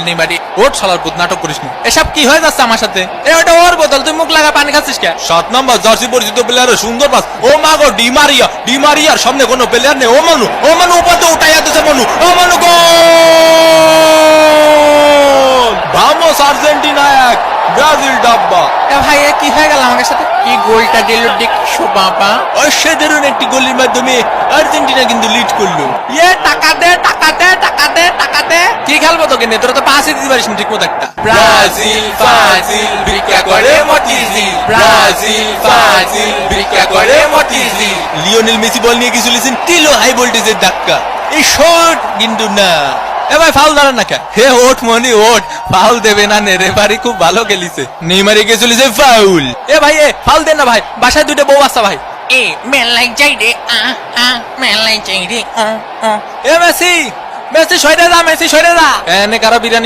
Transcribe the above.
নেইমারি ওট শালার পুত নাটক করিস না। এসব কি হয়ে যাচ্ছে আমার সাথে? ওটা ওর বোতল, তুই মুখ লাগা পানি খাচ্ছিস কে? 7 নম্বর জার্সি পরিচিত প্লেয়ারের সুন্দর পাস। ও মা গো, ডিমারিয়ার সামনে কোনো প্লেয়ার নেই। ও মানু উপাতে উঠাইয়া দিছে ও মানু গোল! ভামোস আর্জেন্টিনা 1 ব্রাজিল ডাব্বা। এ ভাই এ কি হয়ে গেল আমার সাথে? কি গোলটা দিল দেখছো বাবা? অসাধারণ একটি গোলের মাধ্যমে আর্জেন্টিনা কিন্তু লিড করলো। টাকা দে টাকা দে টাকা দে টাকা দে। কি খেলবো তোকে নিয়ে? তোরা তো পাসই দিতে পারিস না ঠিক মতো একটা। ব্রাজিল ফাজিল ভিক্ষা করে মতিঝিল, ব্রাজিল ফাজিল ভিক্ষা করে মতিঝিল। লিওনেল মেসি বল নিয়ে কিছু লিসেন দিল হাই ভোল্টেজের ধাক্কা। এই শট কিন্তু না। এ ভাই ফাউল দাঁড়ান না কে? হে ওঠ মনি ওঠ, ফাউল দেবে না নে, রেফারি খুব ভালো খেলিছে। নেইমারে কে চলেছে ফাউল। এ ভাই এ ফাউল দেন না ভাই, বাসায় দুটো বউ আসছে ভাই। এ মেলাই যাই রে মেলাই যাই রে এ মেসি সরে যা, মেসি সরে যা। এনে কারা বিরিয়ানি